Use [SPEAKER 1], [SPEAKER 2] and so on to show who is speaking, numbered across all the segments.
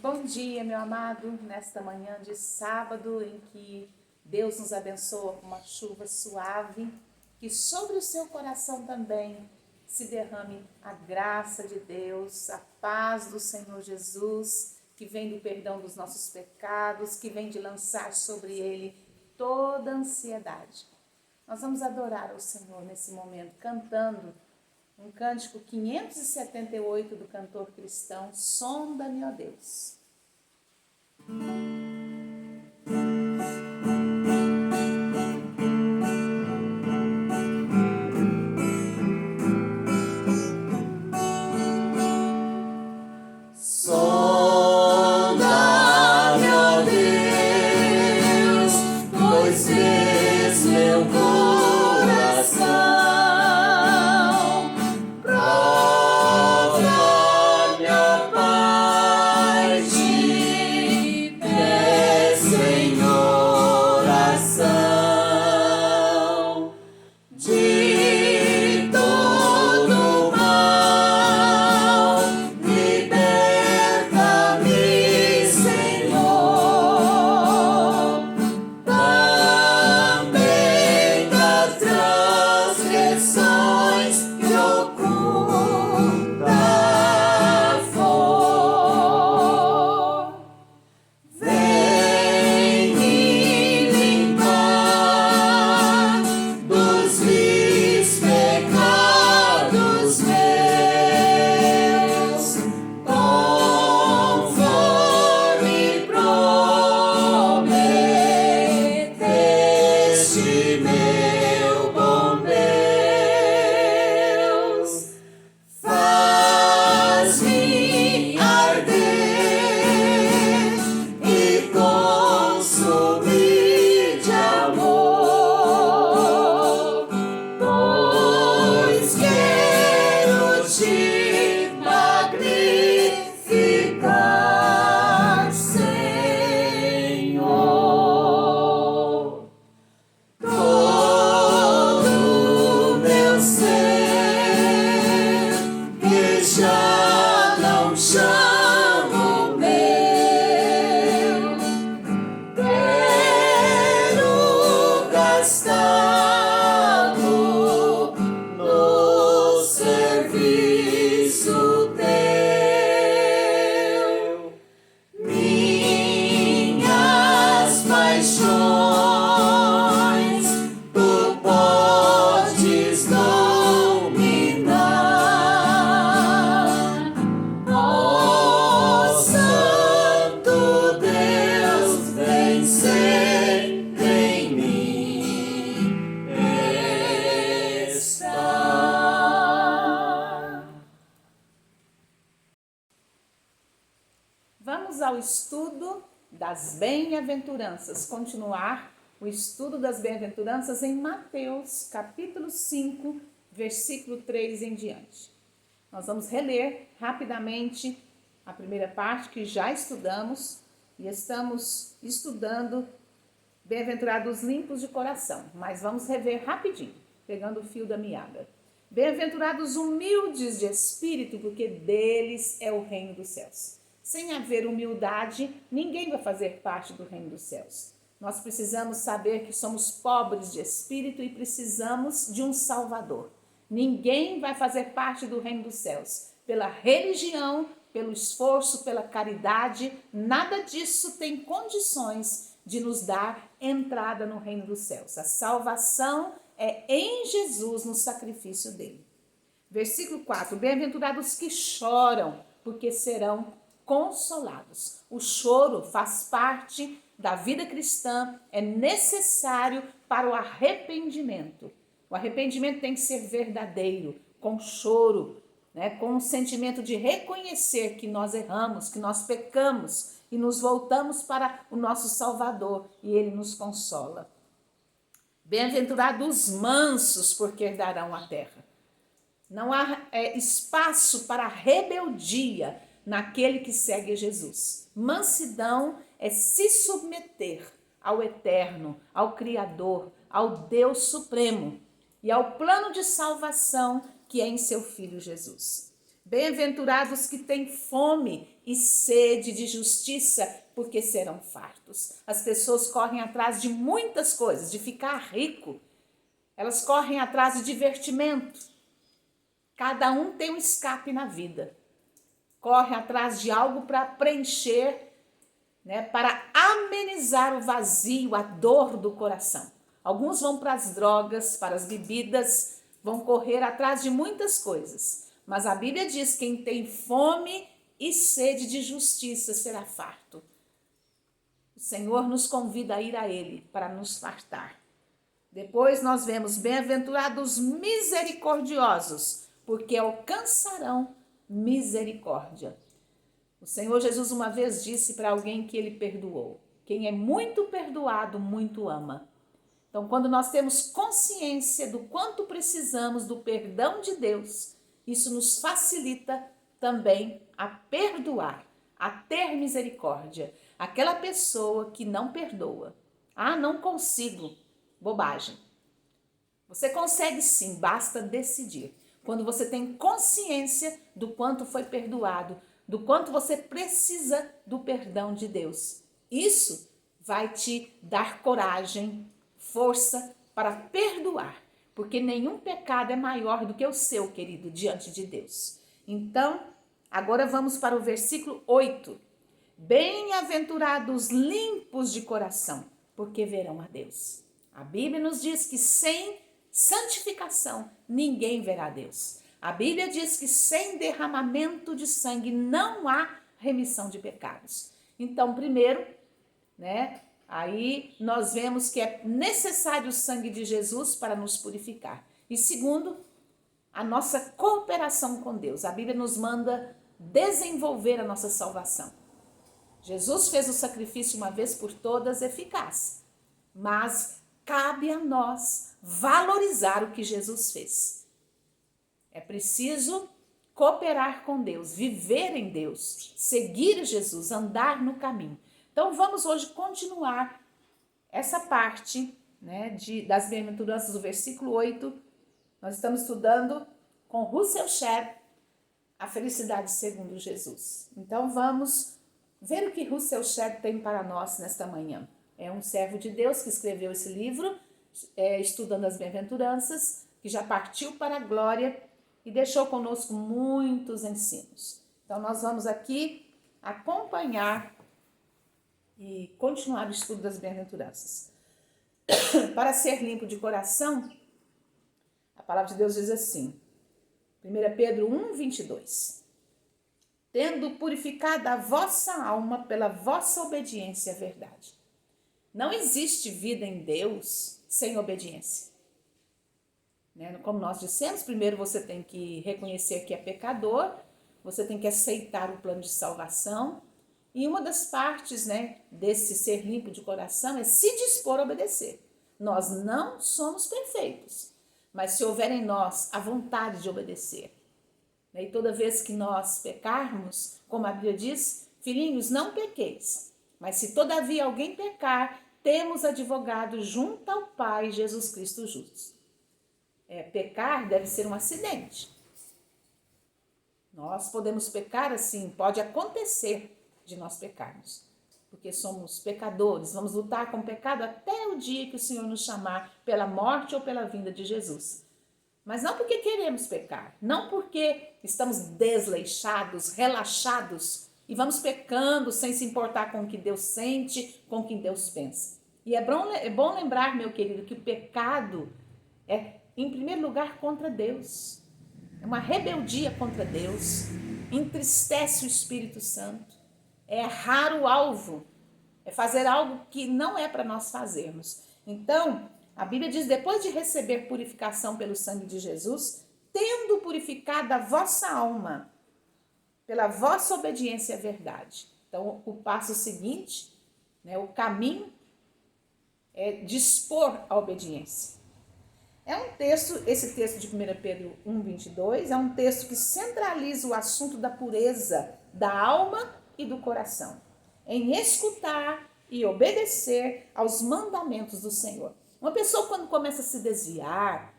[SPEAKER 1] Bom dia, meu amado, nesta manhã de sábado em que Deus nos abençoa com uma chuva suave, que sobre o seu coração também se derrame a graça de Deus, a paz do Senhor Jesus, que vem do perdão dos nossos pecados, que vem de lançar sobre ele toda a ansiedade. Nós vamos adorar ao Senhor nesse momento, cantando um cântico 578 do cantor cristão, Sonda-me, ó Deus.
[SPEAKER 2] Sonda-me, ó Deus, pois vês meu coração. Prova-me a parte, peço em oração. De todo mal, liberta-me, Senhor, também das transgressões que oculta for. Vem me limpar dos vis pecados meus, conforme prometeste, meu bom Deus. Faz-me arder e consumir de amor, pois quero te magnificar, Senhor. Todo meu ser que já não chamo meu, quero gastá-lo no serviço teu. Minhas paixões tu podes dominar, ó Santo Deus, vem sempre em mim estar.
[SPEAKER 1] Vamos ao estudo das bem-aventuranças, continuar o estudo das bem-aventuranças em Mateus, capítulo 5, versículo 3 em diante. Nós vamos reler rapidamente a primeira parte que já estudamos e estamos estudando bem-aventurados limpos de coração, mas vamos rever rapidinho, pegando o fio da meada. Bem-aventurados humildes de espírito, porque deles é o reino dos céus. Sem haver humildade, ninguém vai fazer parte do reino dos céus. Nós precisamos saber que somos pobres de espírito e precisamos de um Salvador. Ninguém vai fazer parte do reino dos céus pela religião, pelo esforço, pela caridade. Nada disso tem condições de nos dar entrada no reino dos céus. A salvação é em Jesus, no sacrifício dele. Versículo 4. Bem-aventurados que choram, porque serão consolados. O choro faz parte da vida cristã, é necessário para o arrependimento. O arrependimento tem que ser verdadeiro, com choro, com um sentimento de reconhecer que nós erramos, que nós pecamos e nos voltamos para o nosso Salvador e ele nos consola. Bem-aventurados os mansos, porque herdarão a terra. Não há espaço para rebeldia naquele que segue Jesus. Mansidão é se submeter ao Eterno, ao Criador, ao Deus Supremo e ao plano de salvação que é em seu Filho Jesus. Bem-aventurados que têm fome e sede de justiça, porque serão fartos. As pessoas correm atrás de muitas coisas, de ficar rico. Elas correm atrás de divertimento. Cada um tem um escape na vida. Corre atrás de algo para preencher, né, para amenizar o vazio, a dor do coração. Alguns vão para as drogas, para as bebidas, vão correr atrás de muitas coisas. Mas a Bíblia diz que quem tem fome e sede de justiça será farto. O Senhor nos convida a ir a Ele para nos fartar. Depois nós vemos bem-aventurados misericordiosos, porque alcançarão misericórdia. O Senhor Jesus uma vez disse para alguém que ele perdoou: quem é muito perdoado, muito ama. Então, quando nós temos consciência do quanto precisamos do perdão de Deus, isso nos facilita também a perdoar, a ter misericórdia. Aquela pessoa que não perdoa. Ah, não consigo. Bobagem. Você consegue sim, basta decidir. Quando você tem consciência do quanto foi perdoado, do quanto você precisa do perdão de Deus. Isso vai te dar coragem, força para perdoar, porque nenhum pecado é maior do que o seu, querido, diante de Deus. Então, agora vamos para o versículo 8. Bem-aventurados limpos de coração, porque verão a Deus. A Bíblia nos diz que sem santificação ninguém verá a Deus. A Bíblia diz que sem derramamento de sangue não há remissão de pecados. Então, primeiro, né, aí nós vemos que é necessário o sangue de Jesus para nos purificar. E segundo, a nossa cooperação com Deus. A Bíblia nos manda desenvolver a nossa salvação. Jesus fez o sacrifício uma vez por todas eficaz, mas cabe a nós valorizar o que Jesus fez. É preciso cooperar com Deus, viver em Deus, seguir Jesus, andar no caminho. Então vamos hoje continuar essa parte, né, das bem-aventuranças do versículo 8. Nós estamos estudando com Russell Shedd a felicidade segundo Jesus. Então vamos ver o que Russell Shedd tem para nós nesta manhã. É um servo de Deus que escreveu esse livro, estudando as bem-aventuranças, que já partiu para a glória e deixou conosco muitos ensinos. Então nós vamos aqui acompanhar e continuar o estudo das bem-aventuranças. Para ser limpo de coração, a palavra de Deus diz assim, 1 Pedro 1:22. Tendo purificado a vossa alma pela vossa obediência à verdade. Não existe vida em Deus sem obediência. Né? Como nós dissemos, primeiro você tem que reconhecer que é pecador, você tem que aceitar o plano de salvação. E uma das partes, né, desse ser limpo de coração é se dispor a obedecer. Nós não somos perfeitos, mas se houver em nós a vontade de obedecer. E toda vez que nós pecarmos, como a Bíblia diz, filhinhos, não pequeis. Mas se todavia alguém pecar, temos advogado junto ao Pai, Jesus Cristo justo. Pecar deve ser um acidente. Nós podemos pecar assim, pode acontecer de nós pecarmos, porque somos pecadores, vamos lutar com o pecado até o dia que o Senhor nos chamar pela morte ou pela vinda de Jesus. Mas não porque queremos pecar, não porque estamos desleixados, relaxados e vamos pecando sem se importar com o que Deus sente, com o que Deus pensa. E é bom lembrar, meu querido, que o pecado é, em primeiro lugar, contra Deus. É uma rebeldia contra Deus, entristece o Espírito Santo. É errar o alvo, é fazer algo que não é para nós fazermos. Então, a Bíblia diz, depois de receber purificação pelo sangue de Jesus, tendo purificado a vossa alma, pela vossa obediência à verdade. Então, o passo seguinte, né, o caminho, é dispor a obediência. É um texto, esse texto de 1 Pedro 1:22, é um texto que centraliza o assunto da pureza da alma e do coração, em escutar e obedecer aos mandamentos do Senhor. Uma pessoa quando começa a se desviar,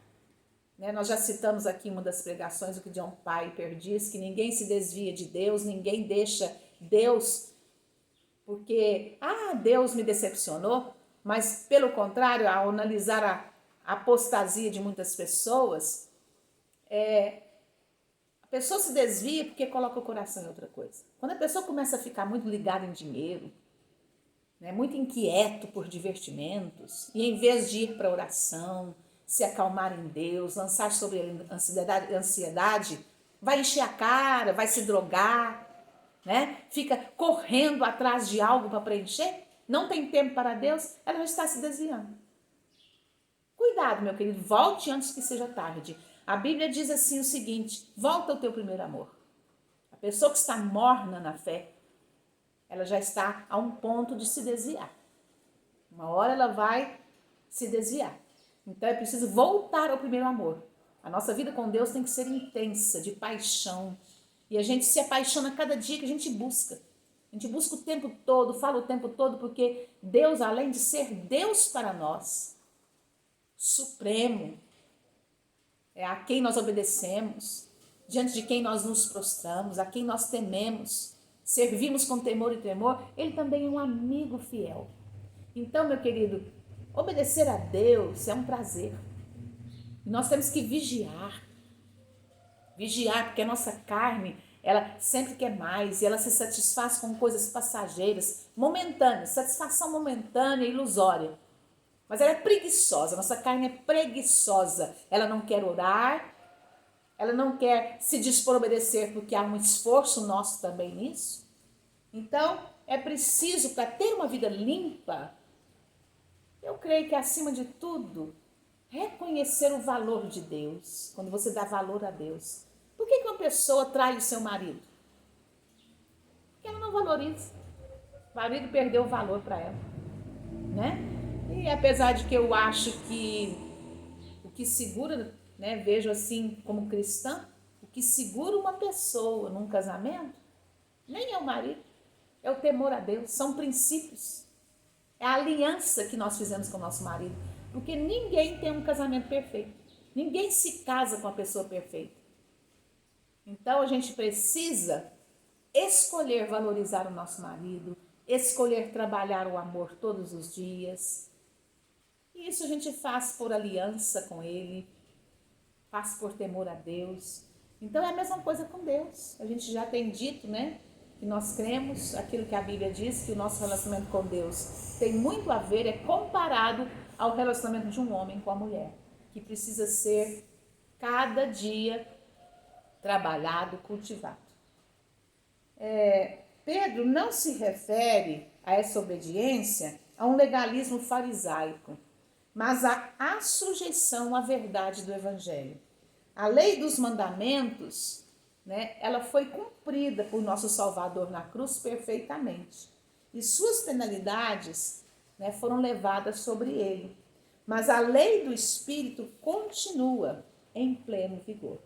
[SPEAKER 1] né? Nós já citamos aqui uma das pregações, o que John Piper diz, que ninguém se desvia de Deus, ninguém deixa Deus porque, Deus me decepcionou, mas pelo contrário, ao analisar a apostasia de muitas pessoas, a pessoa se desvia porque coloca o coração em outra coisa. Quando a pessoa começa a ficar muito ligada em dinheiro, né, muito inquieto por divertimentos, e em vez de ir para a oração, se acalmar em Deus, lançar sobre a ansiedade, vai encher a cara, vai se drogar, né? Fica correndo atrás de algo para preencher, não tem tempo para Deus, ela já está se desviando. Cuidado, meu querido, volte antes que seja tarde. A Bíblia diz assim o seguinte: volta ao teu primeiro amor. A pessoa que está morna na fé, ela já está a um ponto de se desviar. Uma hora ela vai se desviar. Então é preciso voltar ao primeiro amor. A nossa vida com Deus tem que ser intensa, de paixão. E a gente se apaixona cada dia que a gente busca. A gente busca o tempo todo, fala o tempo todo, porque Deus, além de ser Deus para nós, supremo, é a quem nós obedecemos, diante de quem nós nos prostramos, a quem nós tememos, servimos com temor e tremor, Ele também é um amigo fiel. Então, meu querido, obedecer a Deus é um prazer. E nós temos que vigiar. Vigiar, porque a nossa carne, ela sempre quer mais, e ela se satisfaz com coisas passageiras, momentâneas, satisfação momentânea, ilusória. Mas ela é preguiçosa, nossa carne é preguiçosa. Ela não quer orar, ela não quer se dispor a obedecer, porque há um esforço nosso também nisso. Então, é preciso, para ter uma vida limpa, eu creio que acima de tudo, reconhecer o valor de Deus, quando você dá valor a Deus. Por que uma pessoa trai o seu marido? Porque ela não valoriza. O marido perdeu o valor para ela, né? E apesar de que eu acho que o que segura, né, vejo assim como cristã, o que segura uma pessoa num casamento, nem é o marido, é o temor a Deus, são princípios. É a aliança que nós fizemos com o nosso marido. Porque ninguém tem um casamento perfeito. Ninguém se casa com a pessoa perfeita. Então a gente precisa escolher valorizar o nosso marido, escolher trabalhar o amor todos os dias. E isso a gente faz por aliança com Ele, faz por temor a Deus. Então é a mesma coisa com Deus. A gente já tem dito, né? Que nós cremos, aquilo que a Bíblia diz, que o nosso relacionamento com Deus tem muito a ver, é comparado ao relacionamento de um homem com a mulher, que precisa ser cada dia trabalhado, cultivado. Pedro não se refere a essa obediência a um legalismo farisaico, mas a sujeição à verdade do Evangelho. A lei dos mandamentos, né, ela foi cumprida por nosso Salvador na cruz perfeitamente. E suas penalidades, né, foram levadas sobre ele. Mas a lei do Espírito continua em pleno vigor.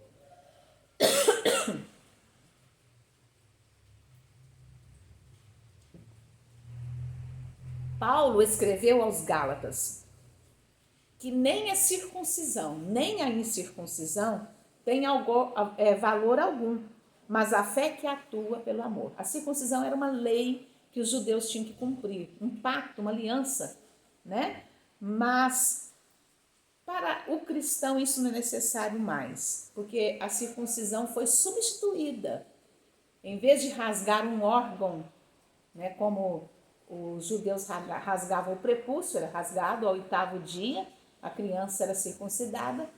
[SPEAKER 1] Paulo escreveu aos Gálatas que nem a circuncisão, nem a incircuncisão tem valor algum, mas a fé que atua pelo amor. A circuncisão era uma lei que os judeus tinham que cumprir, um pacto, uma aliança, né? Mas para o cristão isso não é necessário mais, porque a circuncisão foi substituída. Em vez de rasgar um órgão, né, como os judeus rasgavam o prepúcio, era rasgado ao 8º dia, a criança era circuncidada.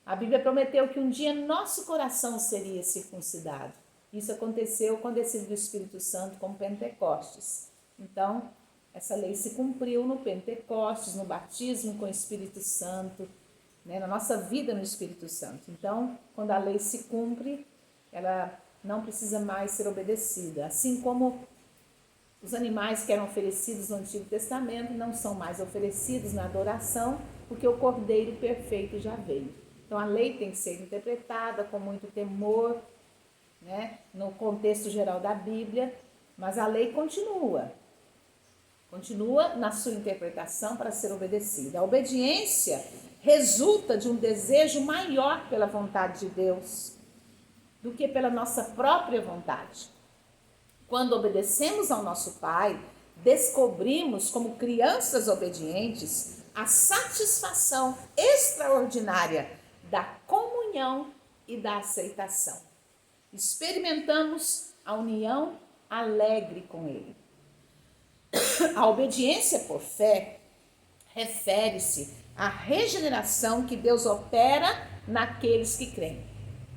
[SPEAKER 1] A Bíblia prometeu que um dia nosso coração seria circuncidado. Isso aconteceu com a descida do Espírito Santo com Pentecostes. Então, essa lei se cumpriu no Pentecostes, no batismo com o Espírito Santo, né, na nossa vida no Espírito Santo. Então, quando a lei se cumpre, ela não precisa mais ser obedecida. Assim como os animais que eram oferecidos no Antigo Testamento não são mais oferecidos na adoração, porque o Cordeiro perfeito já veio. Então a lei tem que ser interpretada com muito temor, né, no contexto geral da Bíblia, mas a lei continua Continua na sua interpretação para ser obedecida. A obediência resulta de um desejo maior pela vontade de Deus do que pela nossa própria vontade. Quando obedecemos ao nosso Pai, descobrimos, como crianças obedientes, a satisfação extraordinária da comunhão e da aceitação. Experimentamos a união alegre com Ele. A obediência por fé refere-se à regeneração que Deus opera naqueles que creem.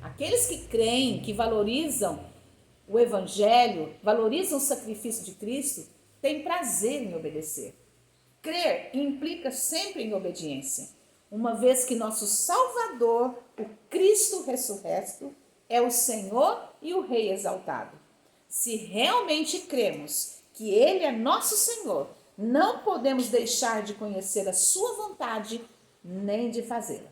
[SPEAKER 1] Aqueles que creem, que valorizam o Evangelho, valorizam o sacrifício de Cristo, têm prazer em obedecer. Crer implica sempre em obediência, uma vez que nosso Salvador, o Cristo ressurreto, é o Senhor e o Rei exaltado. Se realmente cremos que Ele é nosso Senhor, não podemos deixar de conhecer a sua vontade, nem de fazê-la.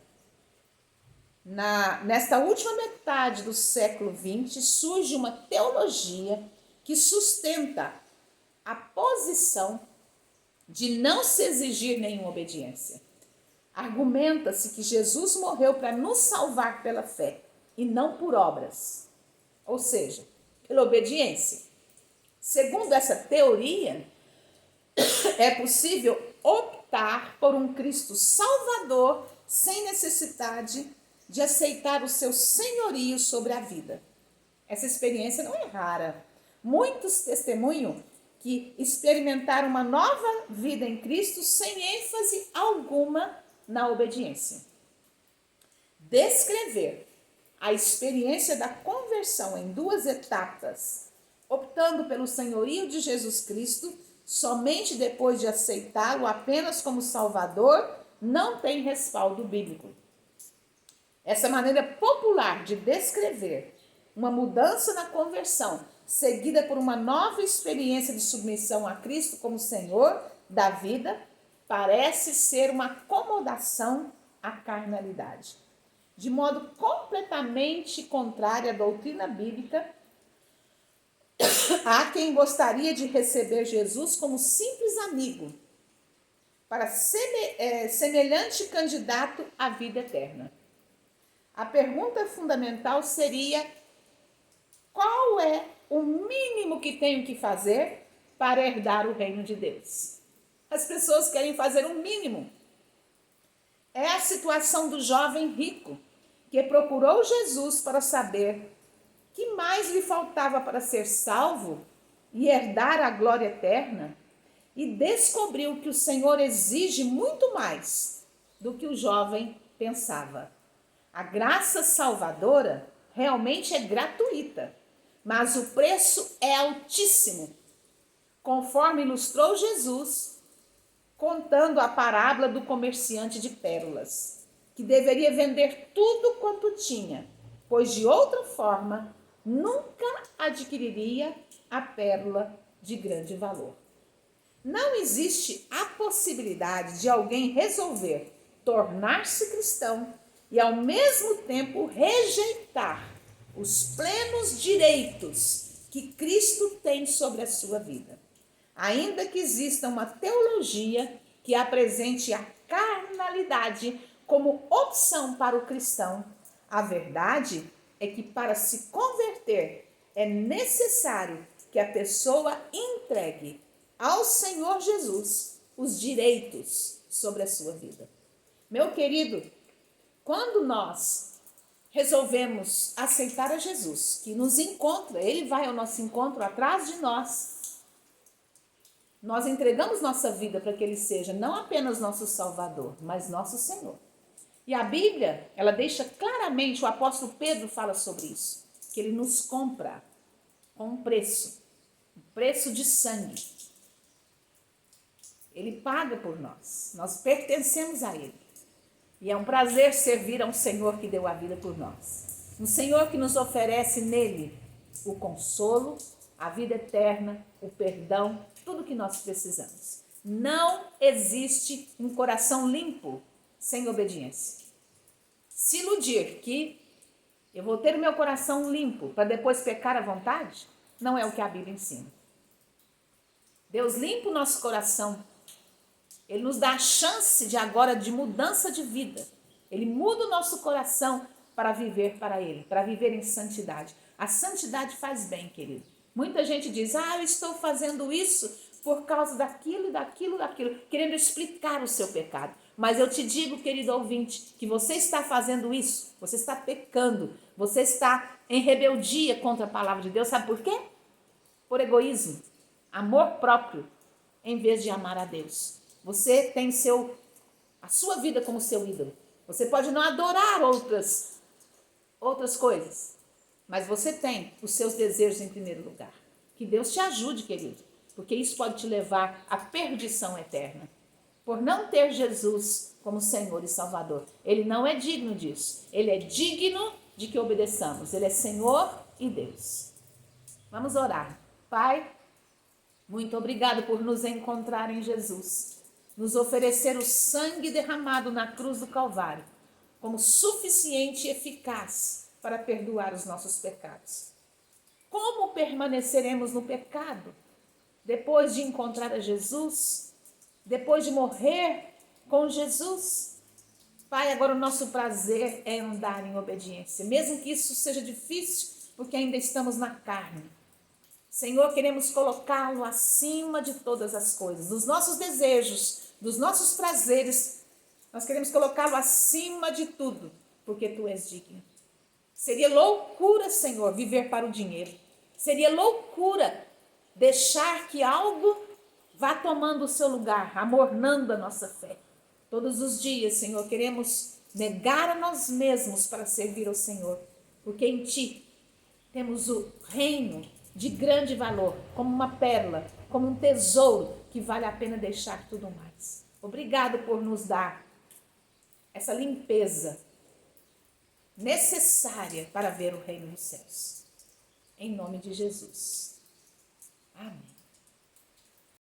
[SPEAKER 1] Nesta última metade do século XX, surge uma teologia que sustenta a posição de não se exigir nenhuma obediência. Argumenta-se que Jesus morreu para nos salvar pela fé e não por obras, ou seja, pela obediência. Segundo essa teoria, é possível optar por um Cristo Salvador sem necessidade de aceitar o seu senhorio sobre a vida. Essa experiência não é rara. Muitos testemunham que experimentaram uma nova vida em Cristo sem ênfase alguma na obediência. Descrever a experiência da conversão em duas etapas, optando pelo senhorio de Jesus Cristo somente depois de aceitá-lo apenas como Salvador, não tem respaldo bíblico. Essa maneira popular de descrever uma mudança na conversão, seguida por uma nova experiência de submissão a Cristo como Senhor da vida, parece ser uma acomodação à carnalidade. De modo completamente contrário à doutrina bíblica, há quem gostaria de receber Jesus como simples amigo, para semelhante candidato à vida eterna. A pergunta fundamental seria: qual é o mínimo que tenho que fazer para herdar o reino de Deus? As pessoas querem fazer o mínimo. É a situação do jovem rico que procurou Jesus para saber que mais lhe faltava para ser salvo e herdar a glória eterna, e descobriu que o Senhor exige muito mais do que o jovem pensava. A graça salvadora realmente é gratuita, mas o preço é altíssimo, conforme ilustrou Jesus, contando a parábola do comerciante de pérolas, que deveria vender tudo quanto tinha, pois de outra forma nunca adquiriria a pérola de grande valor. Não existe a possibilidade de alguém resolver tornar-se cristão e ao mesmo tempo rejeitar os plenos direitos que Cristo tem sobre a sua vida. Ainda que exista uma teologia que apresente a carnalidade como opção para o cristão, a verdade é que para se converter é necessário que a pessoa entregue ao Senhor Jesus os direitos sobre a sua vida. Meu querido, quando nós resolvemos aceitar a Jesus, que nos encontra, Ele vai ao nosso encontro atrás de nós, nós entregamos nossa vida para que Ele seja não apenas nosso Salvador, mas nosso Senhor. E a Bíblia, ela deixa claramente, o apóstolo Pedro fala sobre isso, que Ele nos compra com um preço de sangue. Ele paga por nós pertencemos a Ele. E é um prazer servir a um Senhor que deu a vida por nós. Um Senhor que nos oferece nele o consolo, a vida eterna, o perdão, tudo que nós precisamos. Não existe um coração limpo sem obediência. Se iludir que eu vou ter o meu coração limpo para depois pecar à vontade, não é o que a Bíblia ensina. Deus limpa o nosso coração. Ele nos dá a chance de agora de mudança de vida. Ele muda o nosso coração para viver para Ele, para viver em santidade. A santidade faz bem, querido. Muita gente diz, eu estou fazendo isso por causa daquilo, querendo explicar o seu pecado. Mas eu te digo, querido ouvinte, que você está fazendo isso, você está pecando, você está em rebeldia contra a palavra de Deus. Sabe por quê? Por egoísmo, amor próprio, em vez de amar a Deus. Você tem a sua vida como seu ídolo. Você pode não adorar outras coisas, mas você tem os seus desejos em primeiro lugar. Que Deus te ajude, querido, porque isso pode te levar à perdição eterna. Por não ter Jesus como Senhor e Salvador. Ele não é digno disso. Ele é digno de que obedeçamos. Ele é Senhor e Deus. Vamos orar. Pai, muito obrigado por nos encontrar em Jesus. Nos oferecer o sangue derramado na cruz do Calvário como suficiente e eficaz para perdoar os nossos pecados. Como permaneceremos no pecado depois de encontrar a Jesus? Depois de morrer com Jesus? Pai, agora o nosso prazer é andar em obediência, mesmo que isso seja difícil, porque ainda estamos na carne. Senhor, queremos colocá-lo acima de todas as coisas, dos nossos desejos, dos nossos prazeres. Nós queremos colocá-lo acima de tudo, porque Tu és digno. Seria loucura, Senhor, viver para o dinheiro. Seria loucura deixar que algo vá tomando o seu lugar, amornando a nossa fé. Todos os dias, Senhor, queremos negar a nós mesmos para servir ao Senhor, porque em Ti temos o reino de grande valor, como uma pérola, como um tesouro que vale a pena deixar tudo mais. Obrigado por nos dar essa limpeza necessária para ver o reino dos céus. Em nome de Jesus.